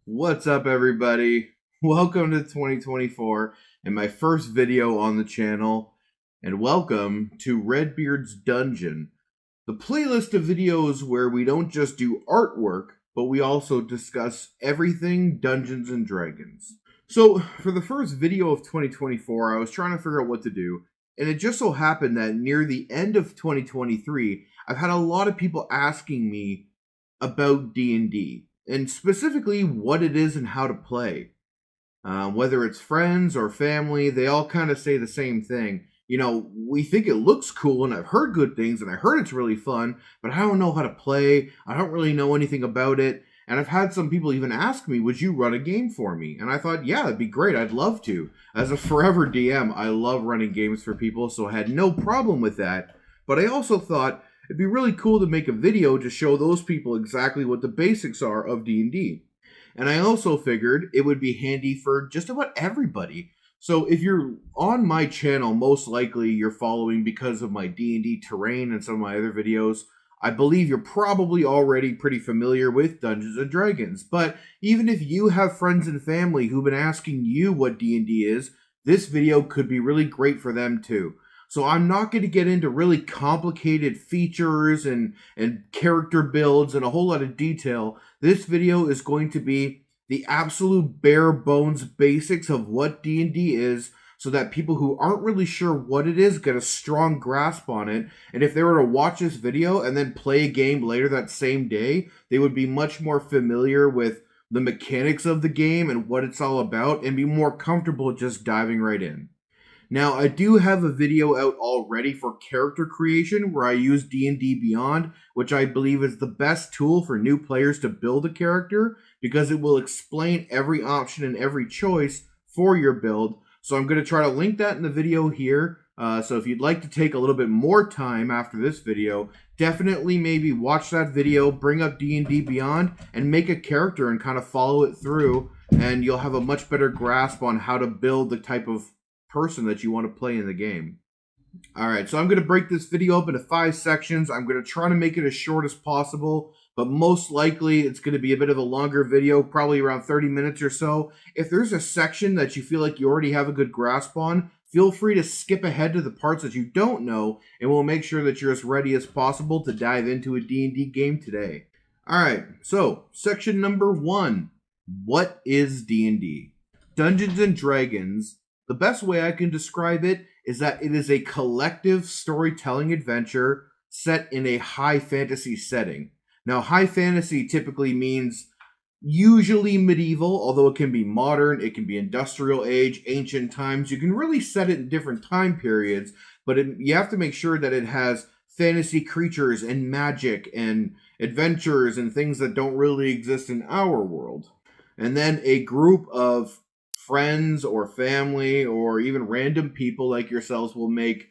What's up, everybody? Welcome to 2024 and my first video on the channel, and welcome to Redbeard's Dungeon, the playlist of videos where we don't just do artwork, but we also discuss everything Dungeons and Dragons. So, for the first video of 2024, I was trying to figure out what to do, and it just so happened that near the end of 2023, I've had a lot of people asking me about D&D. And specifically what it is and how to play. Whether it's friends or family, they all kind of say the same thing. You know, we think it looks cool, and I've heard good things, and I heard it's really fun, but I don't know how to play. I don't really know anything about it. And I've had some people even ask me, would you run a game for me? And I thought, yeah, that'd be great. I'd love to. As a forever DM, I love running games for people, so I had no problem with that. But I also thought, it'd be really cool to make a video to show those people exactly what the basics are of D&D. And I also figured it would be handy for just about everybody. So if you're on my channel, most likely you're following because of my D&D terrain and some of my other videos. I believe you're probably already pretty familiar with Dungeons & Dragons. But even if you have friends and family who've been asking you what D&D is, this video could be really great for them too. So I'm not going to get into really complicated features and character builds and a whole lot of detail. This video is going to be the absolute bare bones basics of what D&D is, so that people who aren't really sure what it is get a strong grasp on it. And if they were to watch this video and then play a game later that same day, they would be much more familiar with the mechanics of the game and what it's all about and be more comfortable just diving right in. Now, I do have a video out already for character creation where I use d&dbeyond, which I believe is the best tool for new players to build a character because it will explain every option and every choice for your build. So I'm going to try to link that in the video here. So if you'd like to take a little bit more time after this video, definitely maybe watch that video, bring up D&D Beyond, and make a character and kind of follow it through, and you'll have a much better grasp on how to build the type of person that you want to play in the game. Alright, so I'm going to break this video up into 5 sections. I'm going to try to make it as short as possible, but most likely it's going to be a bit of a longer video, probably around 30 minutes or so. If there's a section that you feel like you already have a good grasp on, feel free to skip ahead to the parts that you don't know, and we'll make sure that you're as ready as possible to dive into a D&D game today. Alright, so section number 1. What is D&D? Dungeons & Dragons. The best way I can describe it is that it is a collective storytelling adventure set in a high fantasy setting. Now, high fantasy typically means usually medieval, although it can be modern, it can be industrial age, ancient times. You can really set it in different time periods, but you have to make sure that it has fantasy creatures and magic and adventures and things that don't really exist in our world. And then a group of friends or family or even random people like yourselves will make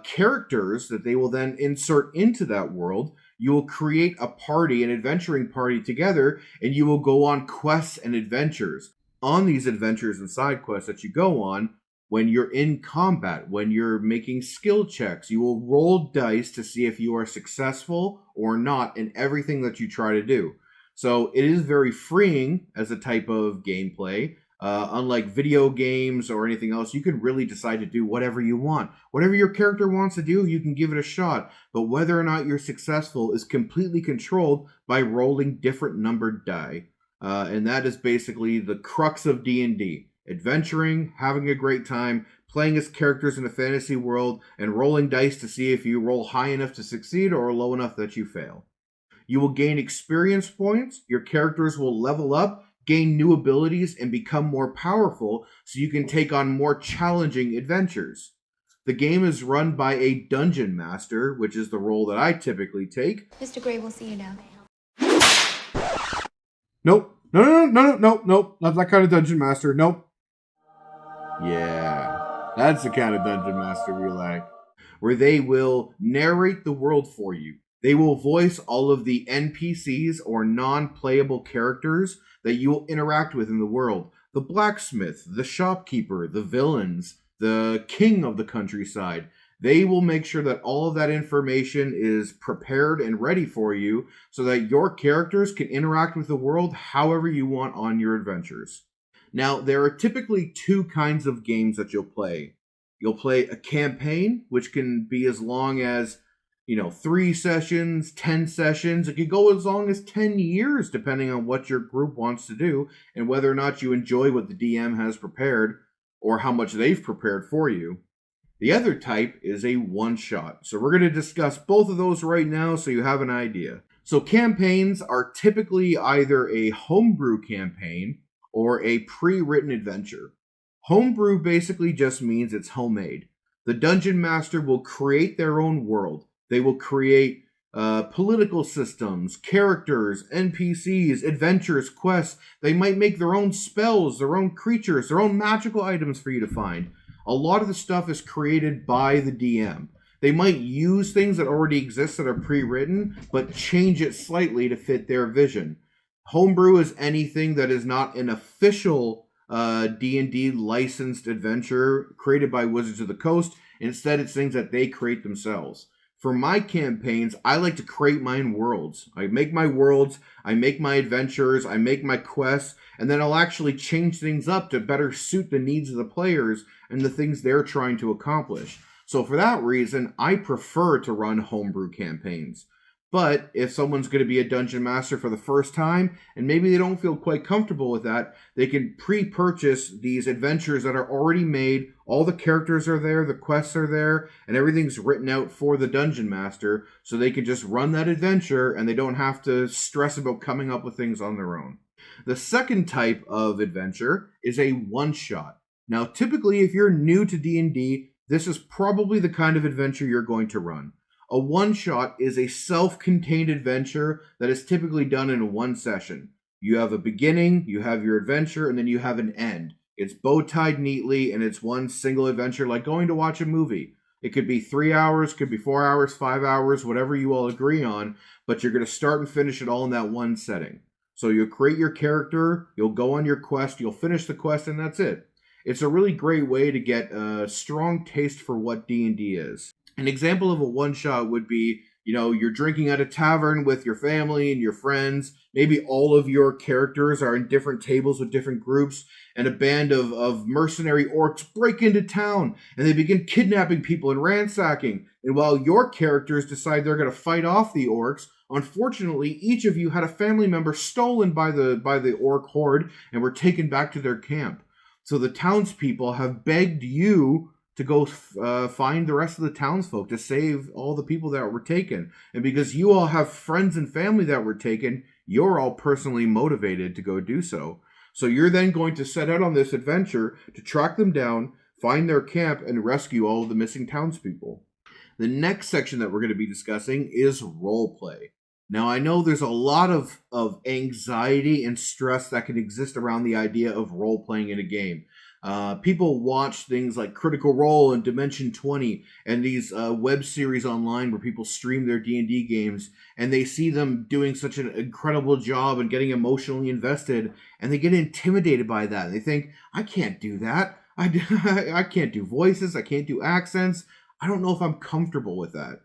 characters that they will then insert into that world. You will create a party, an adventuring party together, and you will go on quests and adventures. On these adventures and side quests that you go on, when you're in combat, when you're making skill checks, you will roll dice to see if you are successful or not in everything that you try to do. So it is very freeing as a type of gameplay. Unlike video games or anything else, you can really decide to do whatever you want. Whatever your character wants to do, you can give it a shot. But whether or not you're successful is completely controlled by rolling different numbered die. And that is basically the crux of D&D. Adventuring, having a great time, playing as characters in a fantasy world, and rolling dice to see if you roll high enough to succeed or low enough that you fail. You will gain experience points, your characters will level up, gain new abilities, and become more powerful so you can take on more challenging adventures. The game is run by a dungeon master, which is the role that I typically take. Mr. Gray will see you now. Nope, Nope. Not that kind of dungeon master. Nope. Yeah, that's the kind of dungeon master we like, where they will narrate the world for you. They will voice all of the NPCs or non playable characters that you will interact with in the world. The blacksmith, the shopkeeper, the villains, the king of the countryside. They will make sure that all of that information is prepared and ready for you so that your characters can interact with the world however you want on your adventures. Now, there are typically two kinds of games that you'll play. You'll play a campaign, which can be as long as, 3 sessions, 10 sessions. It could go as long as 10 years, depending on what your group wants to do and whether or not you enjoy what the DM has prepared or how much they've prepared for you. The other type is a one shot. So we're going to discuss both of those right now so you have an idea. So campaigns are typically either a homebrew campaign or a pre-written adventure. Homebrew basically just means it's homemade. The dungeon master will create their own world. They will create political systems, characters, NPCs, adventures, quests. They might make their own spells, their own creatures, their own magical items for you to find. A lot of the stuff is created by the DM. They might use things that already exist that are pre-written, but change it slightly to fit their vision. Homebrew is anything that is not an official D&D licensed adventure created by Wizards of the Coast. Instead, it's things that they create themselves. For my campaigns, I like to create my own worlds. I make my worlds, I make my adventures, I make my quests, and then I'll actually change things up to better suit the needs of the players and the things they're trying to accomplish. So for that reason, I prefer to run homebrew campaigns. But if someone's going to be a dungeon master for the first time and maybe they don't feel quite comfortable with that, they can pre-purchase these adventures that are already made. All the characters are there, the quests are there, and everything's written out for the dungeon master so they can just run that adventure and they don't have to stress about coming up with things on their own. The second type of adventure is a one-shot. Now, typically, if you're new to D&D, this is probably the kind of adventure you're going to run. A one-shot is a self-contained adventure that is typically done in one session. You have a beginning, you have your adventure, and then you have an end. It's bow-tied neatly, and it's one single adventure like going to watch a movie. It could be 3 hours, could be 4 hours, 5 hours, whatever you all agree on, but you're going to start and finish it all in that one setting. So you'll create your character, you'll go on your quest, you'll finish the quest, and that's it. It's a really great way to get a strong taste for what D&D is. An example of a one-shot would be, you're drinking at a tavern with your family and your friends. Maybe all of your characters are in different tables with different groups, and a band of mercenary orcs break into town, and they begin kidnapping people and ransacking. And while your characters decide they're going to fight off the orcs, unfortunately, each of you had a family member stolen by the orc horde and were taken back to their camp. So the townspeople have begged you to go find the rest of the townsfolk to save all the people that were taken. And because you all have friends and family that were taken, you're all personally motivated to go do so. So you're then going to set out on this adventure to track them down, find their camp, and rescue all of the missing townspeople. The next section that we're going to be discussing is roleplay. Now, I know there's a lot of anxiety and stress that can exist around the idea of role-playing in a game. People watch things like Critical Role and Dimension 20 and these web series online where people stream their D&D games, and they see them doing such an incredible job and getting emotionally invested, and they get intimidated by that. They think, I can't do that. I can't do voices. I can't do accents. I don't know if I'm comfortable with that.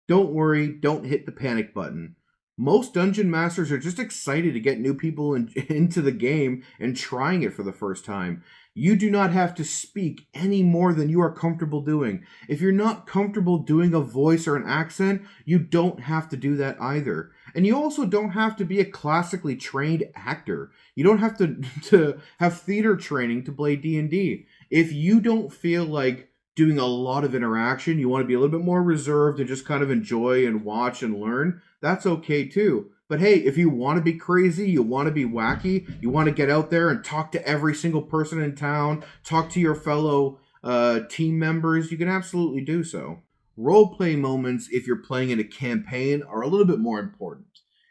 Don't worry. Don't hit the panic button. Most dungeon masters are just excited to get new people into the game and trying it for the first time. You do not have to speak any more than you are comfortable doing. If you're not comfortable doing a voice or an accent, you don't have to do that either. And you also don't have to be a classically trained actor. You don't have to have theater training to play D&D. If you don't feel like doing a lot of interaction, you want to be a little bit more reserved and just kind of enjoy and watch and learn, that's okay too. But hey, if you want to be crazy, you want to be wacky, you want to get out there and talk to every single person in town, talk to your fellow team members, you can absolutely do so. Roleplay moments, if you're playing in a campaign, are a little bit more important.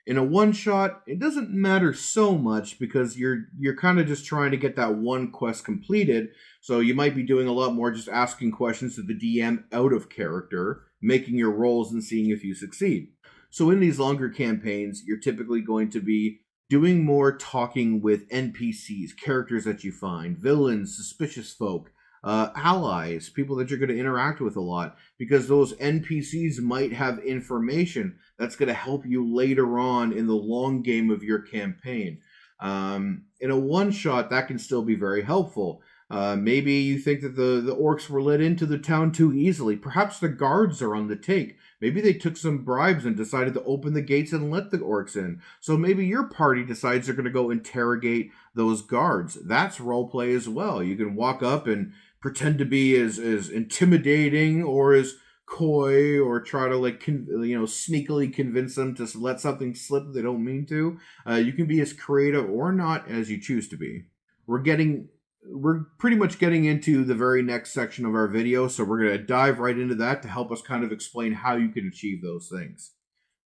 In a one-shot, it doesn't matter so much because you're kind of just trying to get that one quest completed, so you might be doing a lot more just asking questions to the DM out of character, making your rolls and seeing if you succeed. So in these longer campaigns, you're typically going to be doing more talking with NPCs, characters that you find, villains, suspicious folk, allies, people that you're going to interact with a lot, because those NPCs might have information that's going to help you later on in the long game of your campaign. In a one-shot, that can still be very helpful. Maybe you think that the orcs were let into the town too easily. Perhaps the guards are on the take. Maybe they took some bribes and decided to open the gates and let the orcs in. So maybe your party decides they're going to go interrogate those guards. That's roleplay as well. You can walk up and pretend to be as intimidating or as coy, or try to sneakily convince them to let something slip that they don't mean to. You can be as creative or not as you choose to be. We're pretty much getting into the very next section of our video, so we're going to dive right into that to help us kind of explain how you can achieve those things.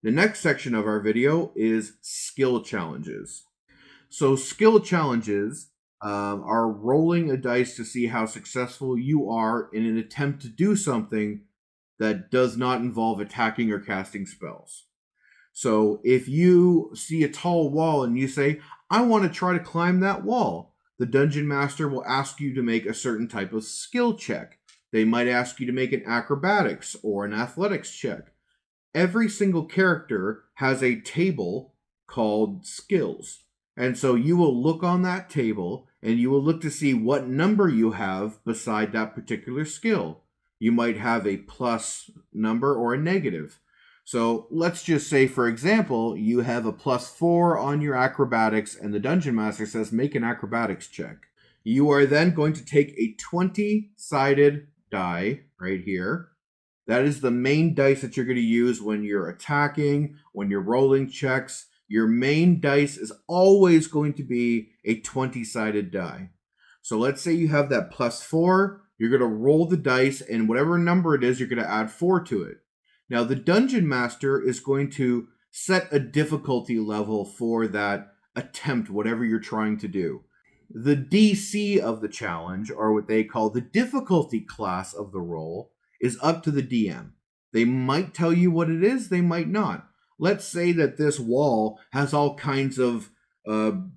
The next section of our video is skill challenges. So skill challenges are rolling a dice to see how successful you are in an attempt to do something that does not involve attacking or casting spells. So if you see a tall wall and you say, I want to try to climb that wall, the dungeon master will ask you to make a certain type of skill check. They might ask you to make an acrobatics or an athletics check. Every single character has a table called skills. And so you will look on that table and you will look to see what number you have beside that particular skill. You might have a plus number or a negative. So let's just say, for example, you have a +4 on your acrobatics and the dungeon master says make an acrobatics check. You are then going to take a 20-sided die right here. That is the main dice that you're going to use when you're attacking, when you're rolling checks. Your main dice is always going to be a 20-sided die. So let's say you have that +4. You're going to roll the dice, and whatever number it is, you're going to add 4 to it. Now, the dungeon master is going to set a difficulty level for that attempt, whatever you're trying to do. The DC of the challenge, or what they call the difficulty class of the roll, is up to the DM. They might tell you what it is, they might not. Let's say that this wall has all kinds of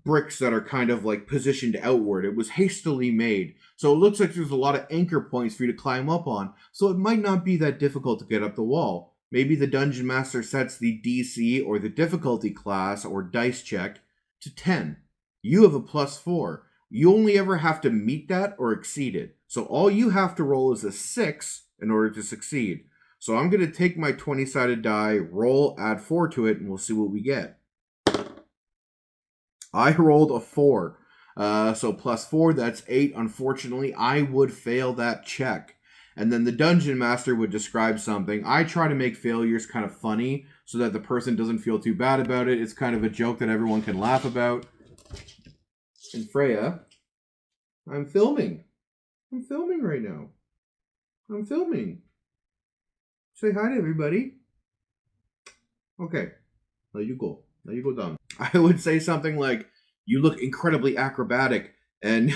bricks that are kind of like positioned outward. It was hastily made, so it looks like there's a lot of anchor points for you to climb up on, so it might not be that difficult to get up the wall. Maybe the dungeon master sets the DC or the difficulty class or dice check to 10. You have a +4. You only ever have to meet that or exceed it. So all you have to roll is a 6 in order to succeed. So I'm going to take my 20-sided die, roll, add 4 to it, and we'll see what we get. I rolled a 4. So +4, that's 8. Unfortunately, I would fail that check. And then the dungeon master would describe something. I try to make failures kind of funny so that the person doesn't feel too bad about it. It's kind of a joke that everyone can laugh about. And Freya, I'm filming. I'm filming right now. I'm filming. Say hi to everybody. Okay. Now you go. Now you go down. I would say something like, you look incredibly acrobatic and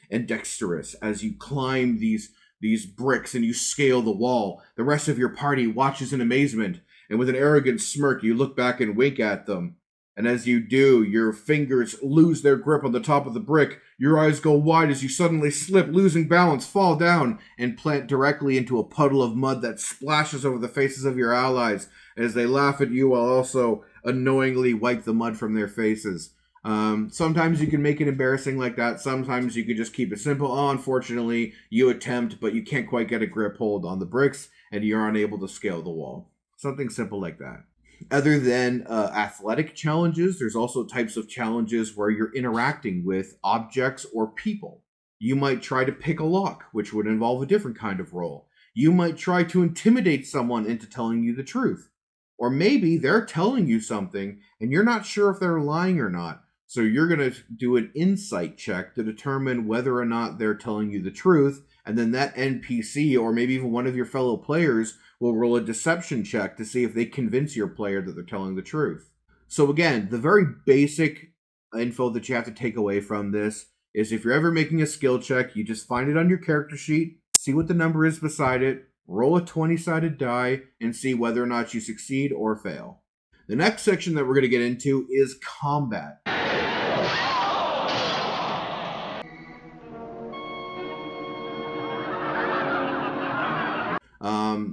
and dexterous as you climb these bricks and you scale the wall. The rest of your party watches in amazement, and with an arrogant smirk, you look back and wink at them. And as you do, your fingers lose their grip on the top of the brick. Your eyes go wide as you suddenly slip, losing balance, fall down, and plant directly into a puddle of mud that splashes over the faces of your allies as they laugh at you while also annoyingly wipe the mud from their faces. Sometimes you can make it embarrassing like that. Sometimes you can just keep it simple. Oh, unfortunately, you attempt, but you can't quite get a grip hold on the bricks, and you're unable to scale the wall. Something simple like that. Other than athletic challenges, there's also types of challenges where you're interacting with objects or people. You might try to pick a lock, which would involve a different kind of roll. You might try to intimidate someone into telling you the truth. Or maybe they're telling you something and you're not sure if they're lying or not. So you're going to do an insight check to determine whether or not they're telling you the truth. And then that NPC, or maybe even one of your fellow players, will roll a deception check to see if they convince your player that they're telling the truth. So again, the very basic info that you have to take away from this is if you're ever making a skill check, you just find it on your character sheet, see what the number is beside it, roll a 20-sided die, and see whether or not you succeed or fail. The next section that we're going to get into is combat.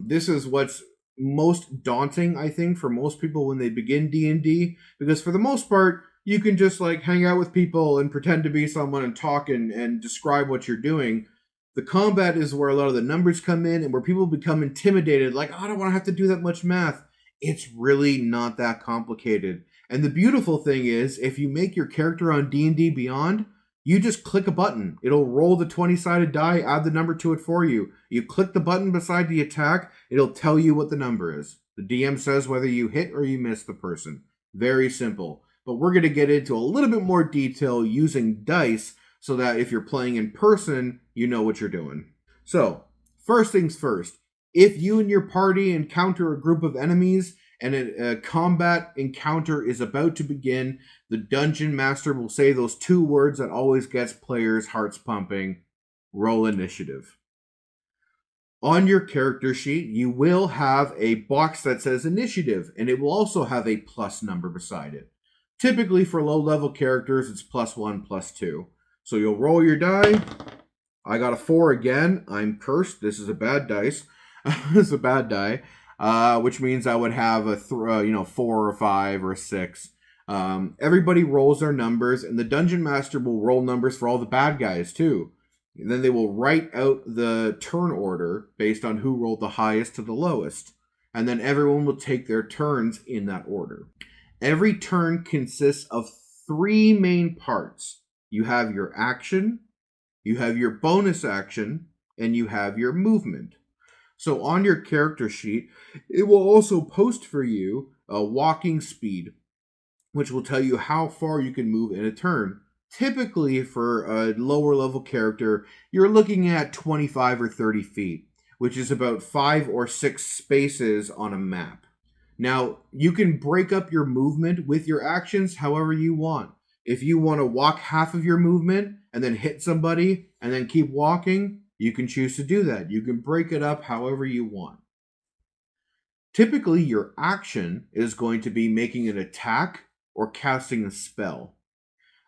This is what's most daunting, I think, for most people when they begin D&D, because for the most part, you can just like hang out with people and pretend to be someone and talk and describe what you're doing. The combat is where a lot of the numbers come in and where people become intimidated, like, I don't want to have to do that much math. It's really not that complicated. And the beautiful thing is, if you make your character on D&D Beyond, you just click a button. It'll roll the 20-sided die, add the number to it for you. You click the button beside the attack, it'll tell you what the number is. The DM says whether you hit or you miss the person. Very simple. But we're going to get into a little bit more detail using dice so that if you're playing in person, you know what you're doing. So, first things first. If you and your party encounter a group of enemies and a combat encounter is about to begin, the dungeon master will say those two words that always gets players' hearts pumping: roll initiative. On your character sheet, you will have a box that says initiative, and it will also have a plus number beside it. Typically, for low-level characters, it's +1, +2. So you'll roll your die. I got a 4 again. I'm cursed. This is a bad dice. It's a bad die. Which means I would have a 4 or a 5 or a 6. Everybody rolls their numbers, and the dungeon master will roll numbers for all the bad guys too. And then they will write out the turn order based on who rolled the highest to the lowest. And then everyone will take their turns in that order. Every turn consists of 3 main parts. You have your action, you have your bonus action, and you have your movement. So on your character sheet, it will also post for you a walking speed, which will tell you how far you can move in a turn. Typically, for a lower level character, you're looking at 25 or 30 feet, which is about 5 or 6 spaces on a map. Now, you can break up your movement with your actions however you want. If you want to walk half of your movement and then hit somebody and then keep walking, you can choose to do that. You can break it up however you want. Typically, your action is going to be making an attack or casting a spell.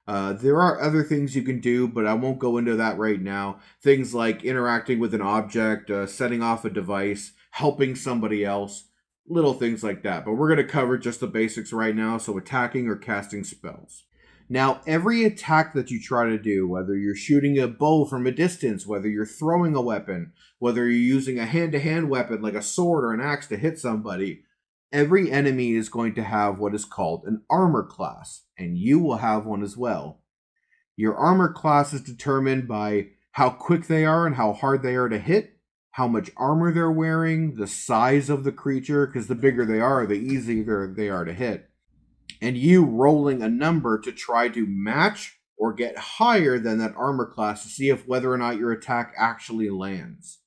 There are other things you can do, but I won't go into that right now. Things like interacting with an object, setting off a device, helping somebody else, little things like that. But we're going to cover just the basics right now, so attacking or casting spells. Now, every attack that you try to do, whether you're shooting a bow from a distance, whether you're throwing a weapon, whether you're using a hand-to-hand weapon like a sword or an axe to hit somebody, every enemy is going to have what is called an armor class, and you will have one as well. Your armor class is determined by how quick they are and how hard they are to hit, how much armor they're wearing, the size of the creature, because the bigger they are, the easier they are to hit, and you rolling a number to try to match or get higher than that armor class to see if whether or not your attack actually lands.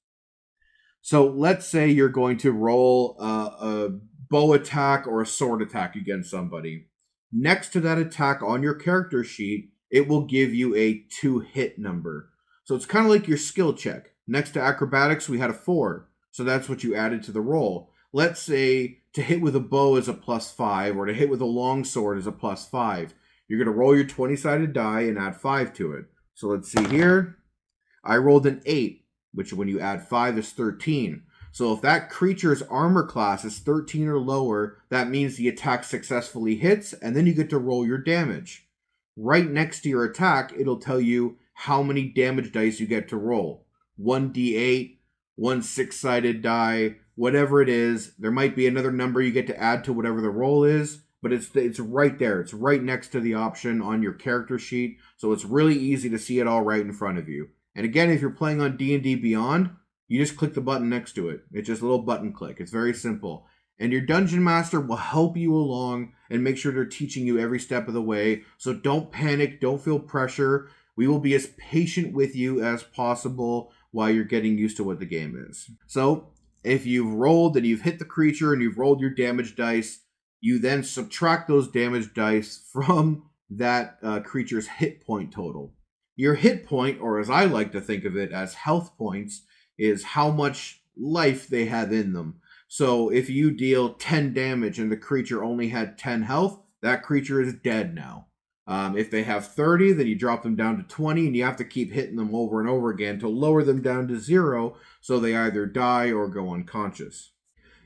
So let's say you're going to roll a bow attack or a sword attack against somebody. Next to that attack on your character sheet, it will give you a 2-hit number. So it's kind of like your skill check. Next to acrobatics, we had a 4. So that's what you added to the roll. Let's say to hit with a bow is a +5, or to hit with a long sword is a +5. You're going to roll your 20-sided die and add 5 to it. So let's see here. I rolled an 8, which when you add 5 is 13. So if that creature's armor class is 13 or lower, that means the attack successfully hits, and then you get to roll your damage. Right next to your attack, it'll tell you how many damage dice you get to roll. 1d8, 1 6-sided die, whatever it is. There might be another number you get to add to whatever the roll is, but it's right there. It's right next to the option on your character sheet, so it's really easy to see it all right in front of you. And again, if you're playing on D&D Beyond, you just click the button next to it. It's just a little button click. It's very simple. And your dungeon master will help you along and make sure they're teaching you every step of the way. So don't panic. Don't feel pressure. We will be as patient with you as possible while you're getting used to what the game is. So if you've rolled and you've hit the creature and you've rolled your damage dice, You then subtract those damage dice from that creature's hit point total. Your hit point, or as I like to think of it as health points, is how much life they have in them. So if you deal 10 damage and the creature only had 10 health, that creature is dead now. If they have 30, then you drop them down to 20, and you have to keep hitting them over and over again to lower them down to 0, so they either die or go unconscious.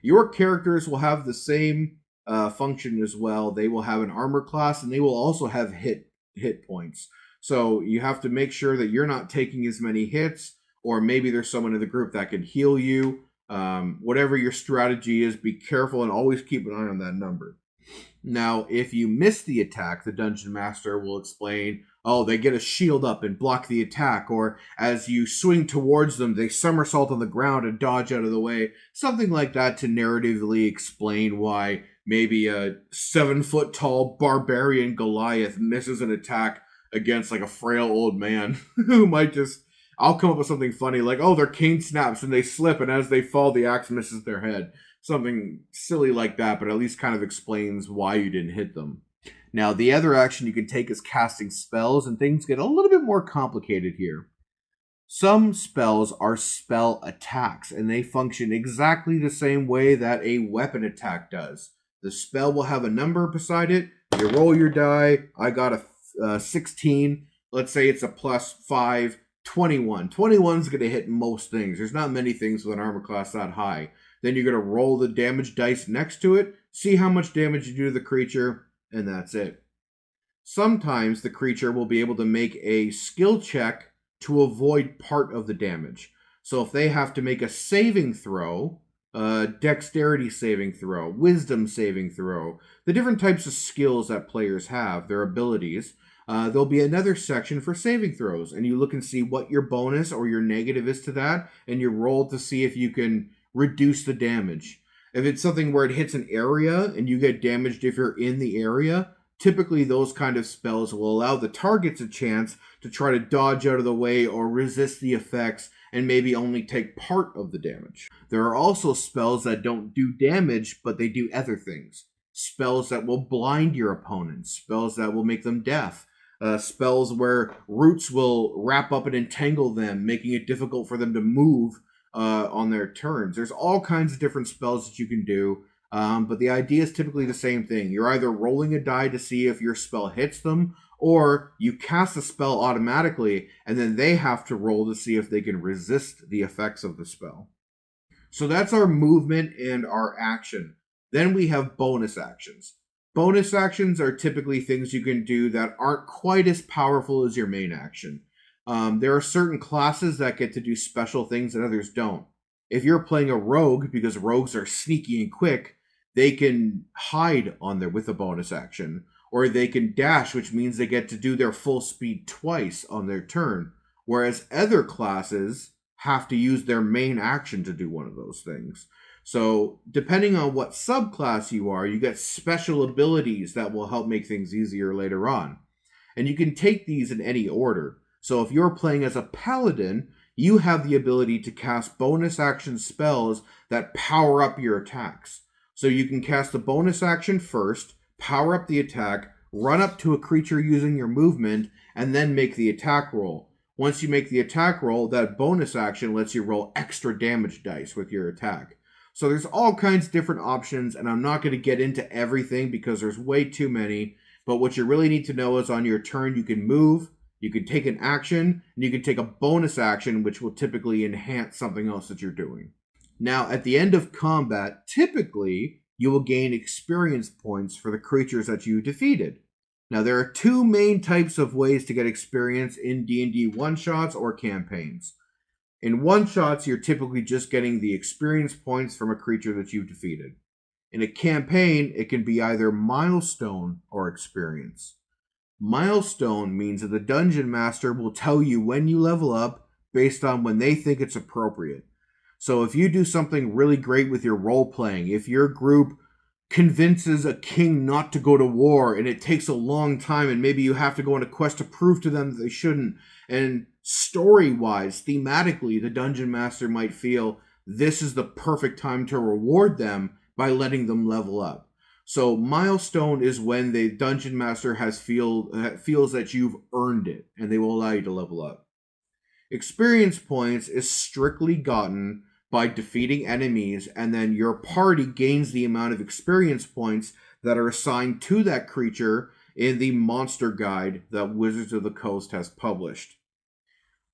Your characters will have the same function as well. They will have an armor class, and they will also have hit points. So you have to make sure that you're not taking as many hits, or maybe there's someone in the group that can heal you. Whatever your strategy is, be careful and always keep an eye on that number. Now, if you miss the attack, the Dungeon Master will explain, oh, they get a shield up and block the attack, or as you swing towards them, they somersault on the ground and dodge out of the way. Something like that to narratively explain why maybe a 7-foot-tall barbarian Goliath misses an attack against like a frail old man who might just... I'll come up with something funny like, oh, their cane snaps and they slip, and as they fall, the axe misses their head. Something silly like that, but at least kind of explains why you didn't hit them. Now, the other action you can take is casting spells, and things get a little bit more complicated here. Some spells are spell attacks, and they function exactly the same way that a weapon attack does. The spell will have a number beside it. You roll your die. I got a 16. Let's say it's a plus 5. 21. 21 is going to hit most things. There's not many things with an armor class that high. Then you're going to roll the damage dice next to it, see how much damage you do to the creature, and that's it. Sometimes the creature will be able to make a skill check to avoid part of the damage. So if they have to make a saving throw, dexterity saving throw, wisdom saving throw, the different types of skills that players have, their abilities, there'll be another section for saving throws, and you look and see what your bonus or your negative is to that, and you roll to see if you can reduce the damage. If it's something where it hits an area and you get damaged if you're in the area, typically those kind of spells will allow the targets a chance to try to dodge out of the way or resist the effects and maybe only take part of the damage. There are also spells that don't do damage, but they do other things. Spells that will blind your opponents, spells that will make them deaf, spells where roots will wrap up and entangle them, making it difficult for them to move on their turns. There's all kinds of different spells that you can do, but the idea is typically the same thing. You're either rolling a die to see if your spell hits them, or you cast a spell automatically, and then they have to roll to see if they can resist the effects of the spell. So that's our movement and our action. Then we have bonus actions. Bonus actions are typically things you can do that aren't quite as powerful as your main action. There are certain classes that get to do special things and others don't. If you're playing a rogue, because rogues are sneaky and quick, they can hide on there with a bonus action. Or they can dash, which means they get to do their full speed twice on their turn. Whereas other classes have to use their main action to do one of those things. So depending on what subclass you are, you get special abilities that will help make things easier later on. And you can take these in any order. So if you're playing as a paladin, you have the ability to cast bonus action spells that power up your attacks. So you can cast a bonus action first, power up the attack, run up to a creature using your movement, and then make the attack roll. Once you make the attack roll, that bonus action lets you roll extra damage dice with your attack. So there's all kinds of different options, and I'm not going to get into everything because there's way too many. But what you really need to know is on your turn, you can move, you can take an action, and you can take a bonus action, which will typically enhance something else that you're doing. Now, at the end of combat, typically, you will gain experience points for the creatures that you defeated. Now, there are two main types of ways to get experience in D&D one-shots or campaigns. In one-shots, you're typically just getting the experience points from a creature that you've defeated. In a campaign, it can be either milestone or experience. Milestone means that the Dungeon Master will tell you when you level up based on when they think it's appropriate. So if you do something really great with your role-playing, if your group convinces a king not to go to war and it takes a long time and maybe you have to go on a quest to prove to them that they shouldn't, and story-wise, thematically, the Dungeon Master might feel this is the perfect time to reward them by letting them level up. So milestone is when the dungeon master feels that you've earned it, and they will allow you to level up. Experience points is strictly gotten by defeating enemies, and then your party gains the amount of experience points that are assigned to that creature in the monster guide that Wizards of the Coast has published.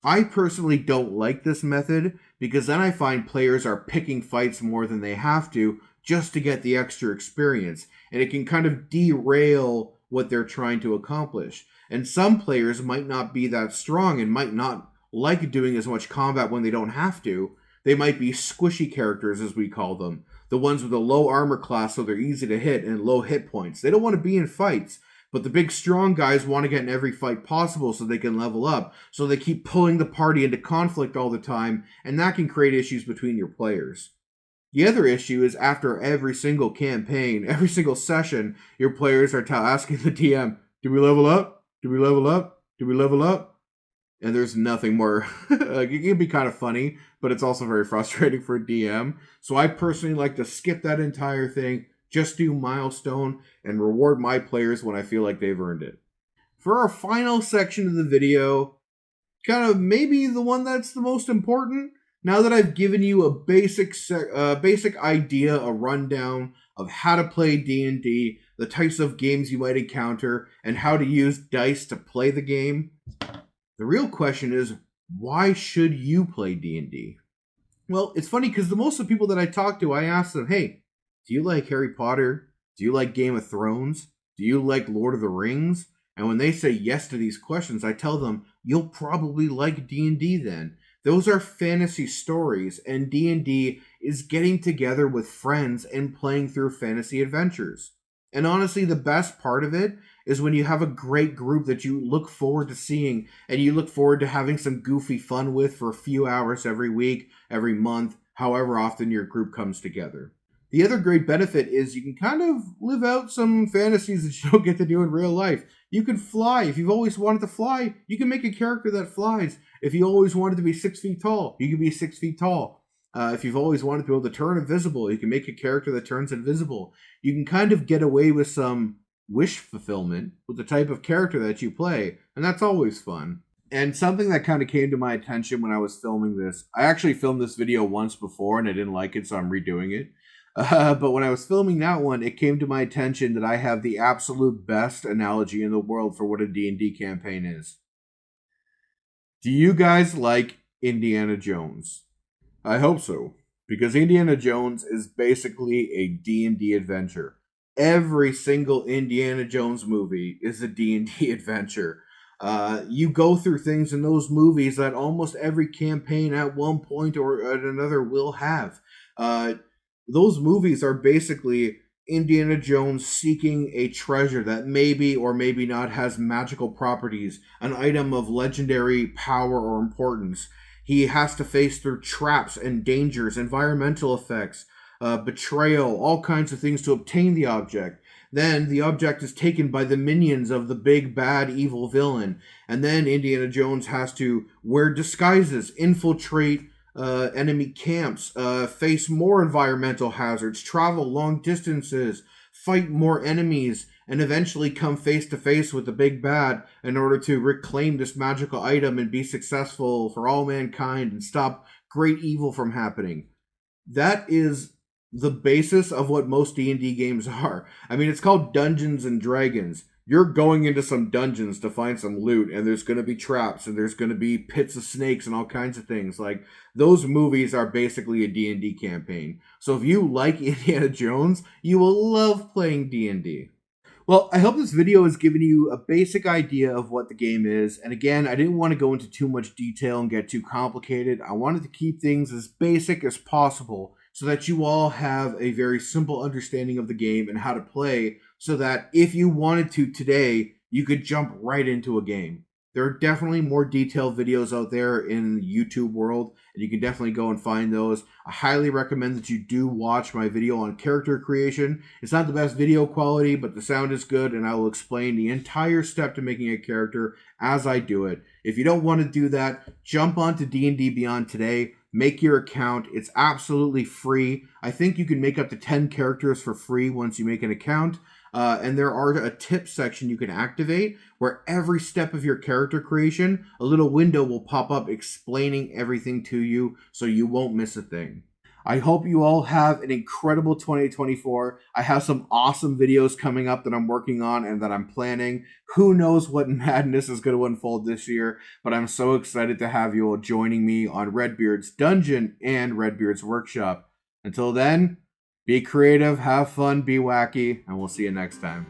I personally don't like this method because then I find players are picking fights more than they have to just to get the extra experience, and it can kind of derail what they're trying to accomplish. And some players might not be that strong and might not like doing as much combat when they don't have to. They might be squishy characters, as we call them, the ones with a low armor class so they're easy to hit and low hit points. They don't want to be in fights. But the big strong guys want to get in every fight possible so they can level up. So they keep pulling the party into conflict all the time, and that can create issues between your players. The other issue is after every single campaign, every single session, your players are asking the DM, "Did we level up? Did we level up? Did we level up?" And there's nothing more. It can be kind of funny, but it's also very frustrating for a DM. So I personally like to skip that entire thing, just do milestone, and reward my players when I feel like they've earned it. For our final section of the video, kind of maybe the one that's the most important, now that I've given you a basic idea, a rundown of how to play D&D, the types of games you might encounter, and how to use dice to play the game, the real question is, why should you play D&D? Well, it's funny because most of the people that I talk to, I ask them, hey, do you like Harry Potter? Do you like Game of Thrones? Do you like Lord of the Rings? And when they say yes to these questions, I tell them, you'll probably like D&D then. Those are fantasy stories, and D&D is getting together with friends and playing through fantasy adventures. And honestly, the best part of it is when you have a great group that you look forward to seeing, and you look forward to having some goofy fun with for a few hours every week, every month, however often your group comes together. The other great benefit is you can kind of live out some fantasies that you don't get to do in real life. You can fly. If you've always wanted to fly, you can make a character that flies. If you always wanted to be 6 feet tall, you can be 6 feet tall. If you've always wanted to be able to turn invisible, you can make a character that turns invisible. You can kind of get away with some wish fulfillment with the type of character that you play, and that's always fun. And something that kind of came to my attention when I was filming this, I actually filmed this video once before and I didn't like it, so I'm redoing it. But when I was filming that one, it came to my attention that I have the absolute best analogy in the world for what a D&D campaign is. Do you guys like Indiana Jones? I hope so, because Indiana Jones is basically a D&D adventure. Every single Indiana Jones movie is a D&D adventure. You go through things in those movies that almost every campaign at one point or at another will have. Those movies are basically Indiana Jones seeking a treasure that maybe or maybe not has magical properties, an item of legendary power or importance. He has to face through traps and dangers, environmental effects, betrayal, all kinds of things to obtain the object. Then the object is taken by the minions of the big bad evil villain. And then Indiana Jones has to wear disguises, infiltrate enemy camps, face more environmental hazards, travel long distances, fight more enemies, and eventually come face to face with the big bad in order to reclaim this magical item and be successful for all mankind and stop great evil from happening. That is the basis of what most D&D games are. I mean, it's called Dungeons and Dragons. You're going into some dungeons to find some loot, and there's going to be traps, and there's going to be pits of snakes and all kinds of things. Like, those movies are basically a D&D campaign. So if you like Indiana Jones, you will love playing D&D. Well, I hope this video has given you a basic idea of what the game is. And again, I didn't want to go into too much detail and get too complicated. I wanted to keep things as basic as possible so that you all have a very simple understanding of the game and how to play, so that if you wanted to today, you could jump right into a game. There are definitely more detailed videos out there in the YouTube world, and you can definitely go and find those. I highly recommend that you do watch my video on character creation. It's not the best video quality, but the sound is good, and I will explain the entire step to making a character as I do it. If you don't want to do that, jump onto D&D Beyond today. Make your account. It's absolutely free. I think you can make up to 10 characters for free once you make an account. And there are a tip section you can activate where every step of your character creation, a little window will pop up explaining everything to you so you won't miss a thing. I hope you all have an incredible 2024. I have some awesome videos coming up that I'm working on and that I'm planning. Who knows what madness is going to unfold this year, but I'm so excited to have you all joining me on Redbeard's Dungeon and Redbeard's Workshop. Until then, be creative, have fun, be wacky, and we'll see you next time.